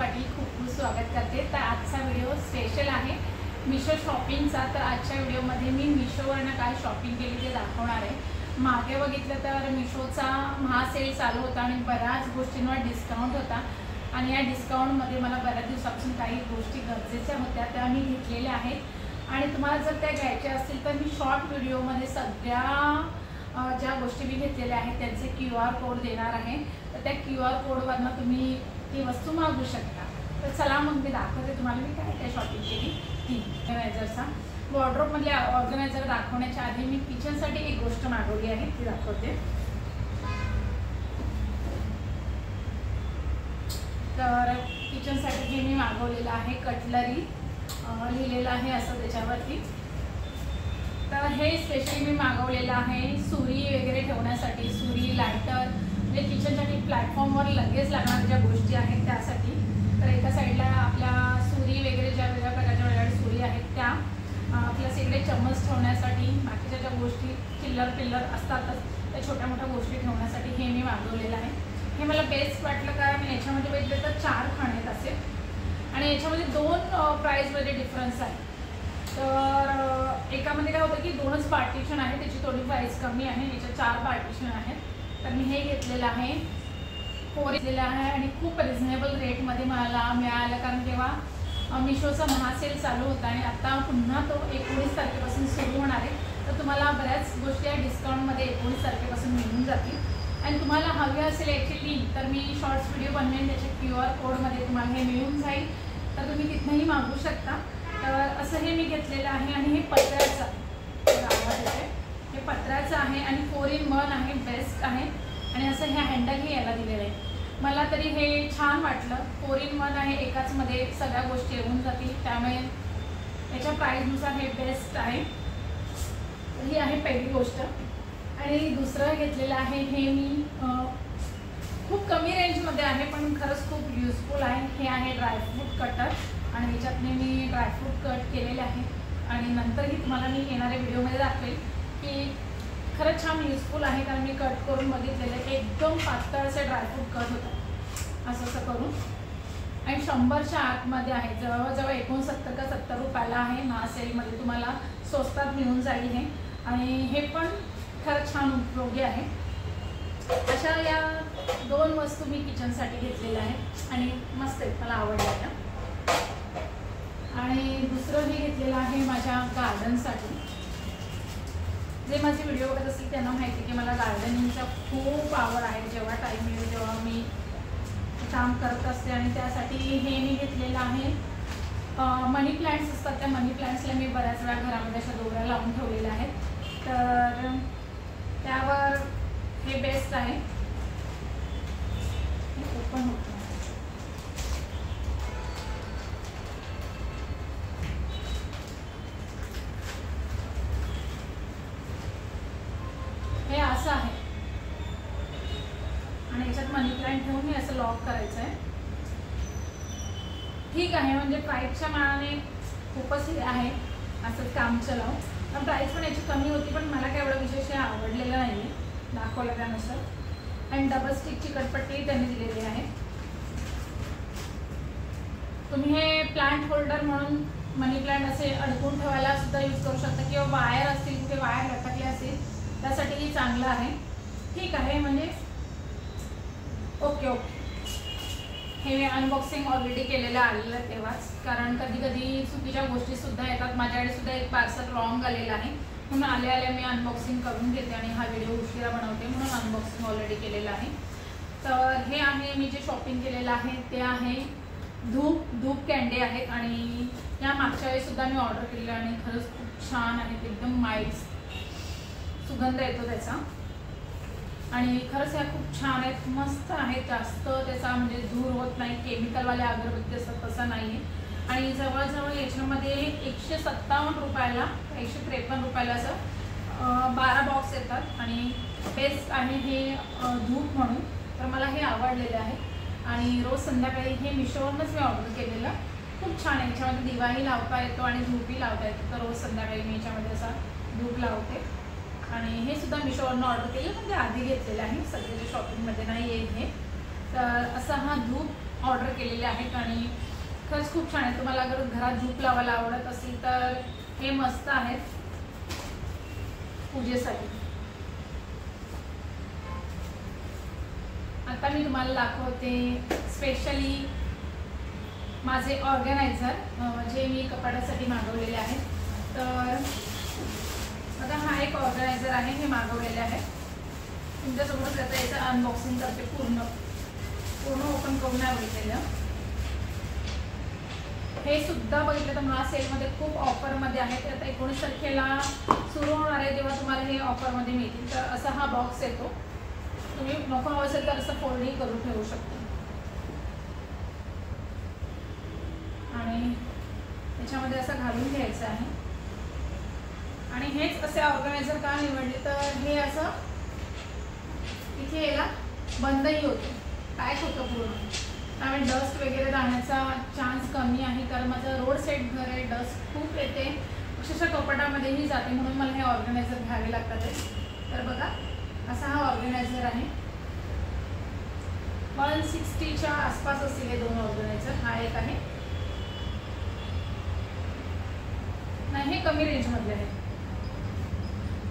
पाटील खूप खूप स्वागत करते। तर आजचा व्हिडिओ स्पेशल आहे मिशो शॉपिंगचा। तर आजच्या व्हिडिओमध्ये मी मिशोवरनं काय शॉपिंग केली ते दाखवणार आहे। मागे बघितलं तर मिशोचा महासेल चालू होता आणि बऱ्याच गोष्टींवर डिस्काउंट होता आणि या डिस्काउंटमध्ये मला बऱ्याच दिवसापासून काही गोष्टी गरजेच्या होत्या त्या मी घेतलेल्या आहेत आणि तुम्हाला जर त्या घ्यायच्या असतील तर मी शॉर्ट व्हिडिओमध्ये सगळ्या ज्या गोष्टी मी घेतलेल्या आहेत त्यांचे QR कोड देणार आहे। तर त्या QR कोडवरनं तुम्ही ती वस्तू मागवू शकता। तर चला मग मी दाखवते तुम्हाला मी काय काय शॉपिंग केली ती। ऑर्गनायझरचा वॉर्डरोबमधले ऑर्गनायझर दाखवण्याच्या आधी मी किचनसाठी एक गोष्ट मागवली आहे ती दाखवते। तर किचनसाठी जे मी मागवलेलं आहे कटलरी लिहिलेलं आहे असं त्याच्यावरती। तर हे स्पेशली मी मागवलेलं आहे सुरी वगैरे ठेवण्यासाठी, सुरी लायटर म्हणजे किचनसाठी प्लॅटफॉर्मवर लगेच लागणाऱ्या ज्या गोष्टी आहेत त्यासाठी। तर एका साईडला आपल्या सुरी वगैरे ज्या वेगळ्या प्रकारच्या वेगळ्या सुरी आहेत त्या, प्लस इकडे चम्मच ठेवण्यासाठी, बाकीच्या ज्या गोष्टी चिल्लर पिल्लर असतातच त्या छोट्या मोठ्या गोष्टी ठेवण्यासाठी हे मी मागवलेलं आहे। हे मला बेस्ट वाटलं कारण याच्यामध्ये बघितलं तर 4 खाणे आहेत असे आणि याच्यामध्ये 2 प्राईजमध्ये डिफरन्स आहे। तर एकामध्ये काय होतं की 2च पार्टिशन आहे, त्याची थोडी प्राईस कमी आहे, याच्या 4 पार्टिशन आहेत। तर मी हे घेतलेलं आहे 4 घेतलेलं आहे आणि खूप रिझनेबल रेटमध्ये मला मिळालं कारण तेव्हा मिशोचा महासेल चालू होता आणि आता पुन्हा तो 19 तारखेपासून सुरू होणार आहे। तर तुम्हाला बऱ्याच गोष्टी या डिस्काउंटमध्ये 19 तारखेपासून मिळून जातील आणि तुम्हाला हवी असेल याची लिंक तर मी शॉर्ट्स व्हिडिओ बनवेन, त्याच्या QR कोडमध्ये तुम्हाला हे मिळून जाईल तर तुम्ही तिथनंही मागवू शकता। तर असं हे मी घेतलेलं आहे आणि हे पत्र्याचं आहे, हे पत्र्याचं आहे आणि 4 in 1 आहे, बेस्ट आहे आणि असं हे हँडलही याला दिलेलं आहे। मला तरी हे छान वाटलं, 4 in 1 आहे, एकाच मध्ये सगळ्या गोष्टी येऊन जातील त्यामुळे याच्या प्राईसनुसार हे बेस्ट आहे। ही आहे पहिली गोष्ट। आणि दुसरं घेतलेलं आहे हे मी खूप कमी रेंजमध्ये आहे पण खरंच खूप युजफुल आहे। हे आहे ड्रायफ्रूट कटर आणि याच्यातने मी ड्रायफ्रूट कट केलेले आहे आणि नंतरही तुम्हाला मी येणाऱ्या व्हिडिओमध्ये दाखवेल की खरंच छान युजफुल आहे कारण मी कट करून बघितलेलं एकदम पातळ असे ड्रायफ्रूट कट होतं असं करून आणि 100च्या आतमध्ये आहे, जवळजवळ 69 का 70 रुपयाला आहे। महासेलमध्ये तुम्हाला स्वस्तात मिळून जाईल हे आणि हे पण खरंच छान उपयोगी आहे। अशा या 2 वस्तू मी किचनसाठी घेतलेल्या आहेत आणि मस्त आहेत, मला आवडल्या त्या। आणि दुसरं हे घेतलेलं आहे माझ्या गार्डनसाठी। जे माझे व्हिडिओ बघत असतील त्यांना माहिती की मला गार्डनिंगचा खूप आवड आहे। जेव्हा टाईम मिळेल जेव्हा मी काम करत असते आणि त्यासाठी हे मी घेतलेलं आहे मनी प्लांट्स असतात, त्या मनी प्लांट्सला मी बऱ्याच वेळा घरामध्ये अशा दोऱ्या लावून ठेवलेल्या आहेत तर त्यावर हे बेस्ट आहे। ओपन होतं हे असं आहे आणि याच्यात मनी प्लांट ठेवून हे असं लॉक करायचं आहे। ठीक आहे, म्हणजे प्राईसच्या मानाने खूपच हे आहे, असंच काम चलाव। पण प्राईस पण याची कमी होती पण मला काय एवढं विशेष आवडलेलं नाही आहे दाखवलं त्यानुसार। आणि डबल स्टिकची कटपट्टी त्यांनी दिलेली आहे। तुम्ही हे प्लांट होल्डर म्हणून मनी प्लांट असे अडकून ठेवायला सुद्धा यूज करू शकता किंवा वायर असतील कुठे वायर लटकले असेल त्यासाठीही चांगलं आहे। ठीक आहे, म्हणजे ओके। हे मी अनबॉक्सिंग ऑलरेडी केलेलं आलेलं आहे तेव्हाच, कारण कधी कधी चुकीच्या गोष्टीसुद्धा येतात। माझ्याकडे सुद्धा एक पार्सल रॉंग आलेलं आहे म्हणून आल्या मी अनबॉक्सिंग करून घेते आणि हा व्हिडिओ उशिरा बनवते म्हणून अनबॉक्सिंग ऑलरेडी केलेलं आहे। तर हे आहे मी जे शॉपिंग केलेलं आहे ते आहे धूप कॅन्डी आहेत आणि या मागच्या वेळेसुद्धा मी ऑर्डर केलेलं आणि खरंच खूप छान आहेत, एकदम माइल्ड सुगंध येतो त्याचा आणि खरंच ह्या खूप छान आहेत, मस्त आहेत, जास्त त्याचा म्हणजे धूर होत नाही, केमिकलवाले अगरबत्ती असतात तसं नाही आहे। आणि जवळजवळ याच्यामध्ये 157 रुपयाला 153 रुपयाला असं 12 बॉक्स येतात आणि बेस्ट आहे हे धूप म्हणून, तर मला हे आवडलेलं आहे। आणि रोज संध्याकाळी हे मिशोवरूनच मी ऑर्डर केलेलं, खूप छान आहे। याच्यामध्ये दिवाही लावता येतो आणि धूपही लावता येतो, तर रोज संध्याकाळी मी याच्यामध्ये असा धूप लावते आणि हे सुद्धा मिशोवरून ऑर्डर केलं, म्हणजे आधी घेतलेलं आहे, सध्याच्या शॉपिंगमध्ये नाही आहे हे। तर असा हा धूप ऑर्डर केलेले आहेत आणि खरंच खूप छान आहे. तुम्हाला अगर घरात धूप लावायला आवडत असेल तर हे मस्त आहेत पूजेसाठी. आता मी तुम्हाला दाखवते स्पेशली माझे ऑर्गनायझर जे मी कपाटासाठी मागवलेले आहेत. तर आता हा एक ऑर्गनायझर आहे, हे मागवलेले आहे. तुमच्यासोबत त्याचं याचं अनबॉक्सिंग करते. पूर्ण ओपन करून नाही बघितलेलं. हे सुद्धा बघितलं तर मला सेलमध्ये खूप ऑफरमध्ये आहे. आता 19 तारखेला सुरू होणार आहे तेव्हा तुम्हाला हे ऑफरमध्ये मिळतील. तर असा हा बॉक्स येतो. तुम्ही नको हवं असेल तर असं फोल्डिंग करून ठेवू शकता. आणि त्याच्यामध्ये असं घालून घ्यायचं आहे. आणि हेच असे ऑर्गनायझर का निवडले तर हे असं इथे याला बंदही होतं, पॅक होतं पूर्ण. त्यामुळे डस्ट वगैरे राहण्याचा चान्स कमी आहे. कारण माझं रोड साईड घर आहे, डस्ट खूप येते, अक्षरशः कपाटामध्येही जाते. म्हणून मला हे ऑर्गनायझर घ्यावे लागतात. तर बघा असा हा ऑर्गनायझर आहे. 160च्या आसपास असतील हे दोन ऑर्गनायझर. हा एक आहे, नाही हे कमी रेंजमधले आहे.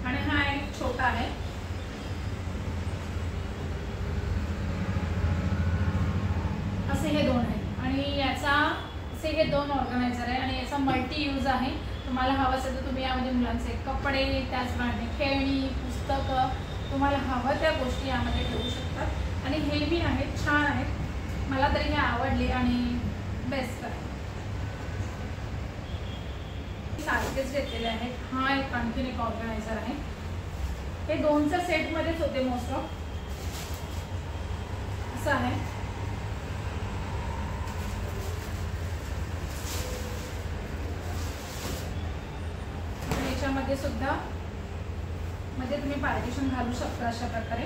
आणि हा एक छोटा आहे. असे हे दोन आहेत. आणि याचा असे हे दोन ऑर्गनायझर आहे. आणि याचा मल्टी यूज आहे. तुम्हाला हवं असेल तर तुम्ही यामध्ये मुलांचे कपडे, त्याचप्रमाणे खेळणी, पुस्तकं, तुम्हाला हवं त्या गोष्टी यामध्ये ठेवू शकतात. आणि हे बी आहेत, छान आहेत. मला तरी हे आवडले आणि बेस्ट आहे. सारखेच घेतलेले आहेत. हा एक आणखीन एक ऑर्गनायझर आहे. हे दोनच्या सेटमध्येच होते मोस्ट ऑफ. असं आहे. याच्यामध्ये सुद्धा मध्ये तुम्ही पार्टिशन घालू शकता अशा प्रकारे.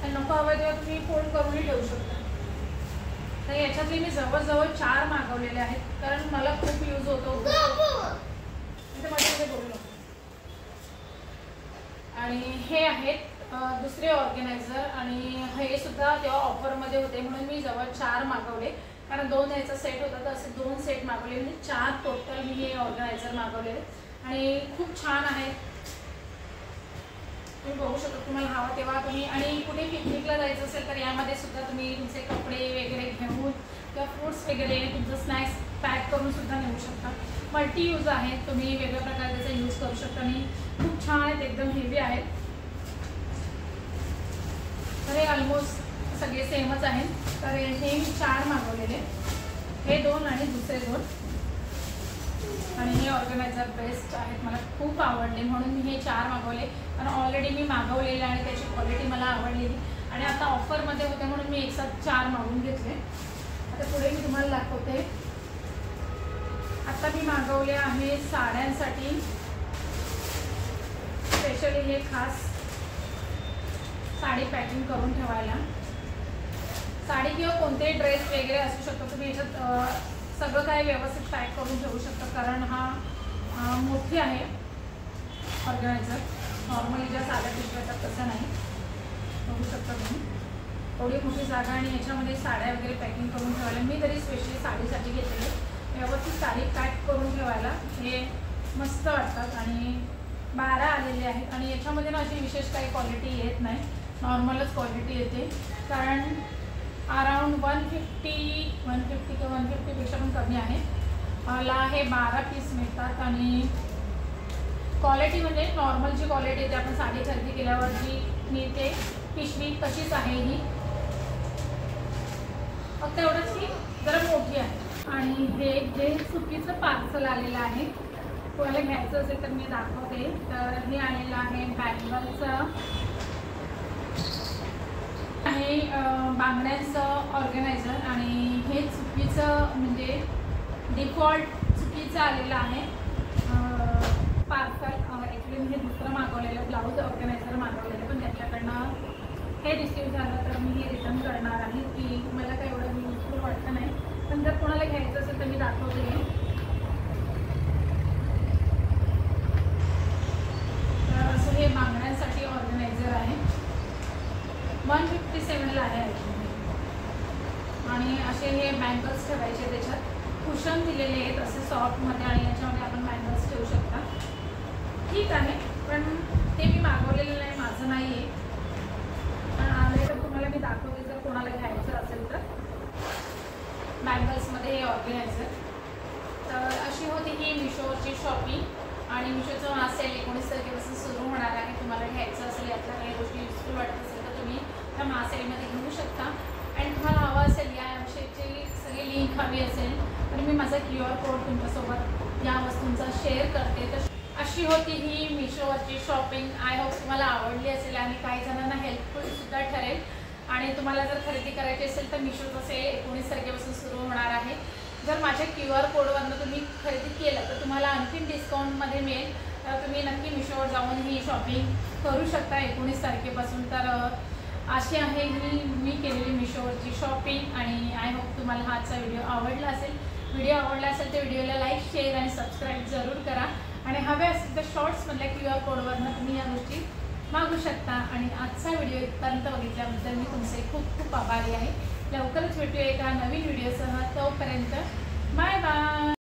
आणि नको हवं तेव्हा तुम्ही फोल्ड करूनही ठेवू शकता. तर याच्यातले मी जवळजवळ 4 मागवलेले आहेत. कारण मला खूप यूज होतो. मध्ये बोललो. आणि हे आहेत दुसरे ऑर्गनायझर. आणि हे सुद्धा तेव्हा ऑफरमध्ये होते म्हणून मी जवळ 4 मागवले. कारण 2 याचा सेट होता तर असे 2 सेट मागवले. म्हणजे 4 टोटल मी हे ऑर्गनायझर मागवलेले. आणि खूप छान आहे. तुम्ही बघू शकता. तुम्हाला हवा तेव्हा तुम्ही, आणि कुठे पिकनिकला जायचं असेल तर यामध्ये सुद्धा तुम्ही तुमचे कपडे वगैरे घेऊन किंवा फ्रूट्स वगैरे तुमचं स्नॅक्स पॅक करून सुद्धा नेऊ शकता. मल्टी यूज आहे. तुम्ही वेगळ्या प्रकारे त्याचा यूज करू शकता. आणि खूप छान आहेत, एकदम हेवी आहेत. तर हे ऑलमोस्ट सगळे सेमच आहेत. तर हे मी 4 मागवलेले. हे 2 आणि दुसरे 2. आणि हे ऑर्गनायझर बेस्ट आहेत. मला खूप आवडले म्हणून मी हे 4 मागवले. कारण ऑलरेडी मी मागवलेले आणि त्याची क्वालिटी मला आवडलेली. आणि आता ऑफरमध्ये होते म्हणून मी एकसाथ 4 मागवून घेतले. आता पुढे मी तुम्हाला दाखवते. आता मी मागवले आहे साड्यांसाठी स्पेशली हे खास साडी पॅकिंग करून ठेवायला. साडी किंवा कोणतेही ड्रेस वगैरे असू शकतो. तुम्ही याच्यात सगळं काही व्यवस्थित पॅक करून ठेवू शकता. कारण हा मोठी आहे ऑर्गनायझर. नॉर्मली ज्या साड्या पिशव्या येतात तसं नाही. बघू शकता तुम्ही एवढी मोठी जागा. आणि याच्यामध्ये साड्या वगैरे पॅकिंग करून ठेवायला मी तरी स्पेशली साडीसाठी घेतलेले. व्यवस्थित साडी पॅक करून ठेवायला हे मस्त वाटतात. आणि 12 आलेले आहेत. आणि याच्यामध्ये ना अशी विशेष काही क्वालिटी येत नाही, नॉर्मलच क्वालिटी येते. कारण अराउंड 150 किंवा 150पेक्षा पण कमी आहे. मला हे 12 पीस मिळतात. आणि क्वालिटी म्हणजे नॉर्मल जी क्वालिटी येते आपण साडी खरेदी केल्यावर जी मिळते पिशवी तशीच आहे ही. फक्त एवढंच की जरा मोठी आहे. आणि हे जे चुकीचं पार्सल आलेलं आहे, कोणाला घ्यायचं असेल तर मी दाखवते. तर हे आलेलं आहे बँगलचं आहे, बांगड्यांचं ऑर्गनायझर. आणि हे चुकीचं म्हणजे डिफॉल्ट चुकीचं आलेलं आहे पार्सल. ॲक्च्युली मी हे दुसरं मागवलेलं ब्लाऊज ऑर्गनायझर मागवलेलं, पण त्याच्याकडनं हे रिसीव झालं तर मी हे रिटर्न करणार आहे. की मला काही एवढं युजफुल वाटतं नाही. पण जर कोणाला घ्यायचं असेल तर मी दाखवते. तर असं हे बांगड्यांसाठी ऑर्गनायझर आहे. 157ला आहे आणि असे हे बँगल्स ठेवायचे, त्याच्यात कुशन दिलेले आहेत असे सॉफ्टमध्ये आणि याच्यामध्ये आपण बँगल्स ठेवू शकता. ठीक आहे, पण ते मी मागवलेलं नाही, माझं नाही आहे. पण आले तर तुम्हाला मी दाखवते जर कोणाला घ्यायचं असेल तर. बँगल्समध्ये हे ऑर्गनायझर. तर अशी होती ही मिशोवरची शॉपिंग आणि मिशोचं हा सेल 19 तारखेपासून सुरू होणार आहे. तुम्हाला घ्यायचं असेल, यातल्या काही गोष्टी युजफुल वाटत असेल तर तुम्ही त्या महासेलमध्ये घेऊ शकता. आणि तुम्हाला हवं असेल याविषयीची सगळी लिंक हवी असेल तर मी माझा QR कोड तुमच्यासोबत या वस्तूंचा शेअर करते. तर अशी होती ही मिशोवरची शॉपिंग. आय होप तुम्हाला आवडली असेल आणि काही जणांना हेल्पफुलसुद्धा ठरेल. आणि तुम्हाला जर खरेदी करायची असेल तर मिशोचं सेल 19 तारखेपासून सुरू होणार आहे. जर माझ्या QR कोडवरनं तुम्ही खरेदी केलं तर तुम्हाला आणखीन डिस्काउंटमध्ये मिळेल. तर तुम्ही नक्की मिशोवर जाऊन ही शॉपिंग करू शकता 19 तारखेपासून. तर अशी आहे ही मी केलेली मिशोवरची शॉपिंग. आणि आय होप तुम्हाला हा आजचा व्हिडिओ आवडला असेल. व्हिडिओ आवडला असेल तर व्हिडिओला लाईक, शेअर आणि सबस्क्राईब जरूर करा. आणि हवे असेल तर शॉर्ट्समधल्या QR कोडवरनं तुम्ही या गोष्टी मागू शकता. आणि आजचा व्हिडिओ इथपर्यंत बघितल्याबद्दल मी तुमचे खूप खूप आभारी आहे. लवकरच भेटूया एका नवीन व्हिडिओसह. तोपर्यंत बाय बाय.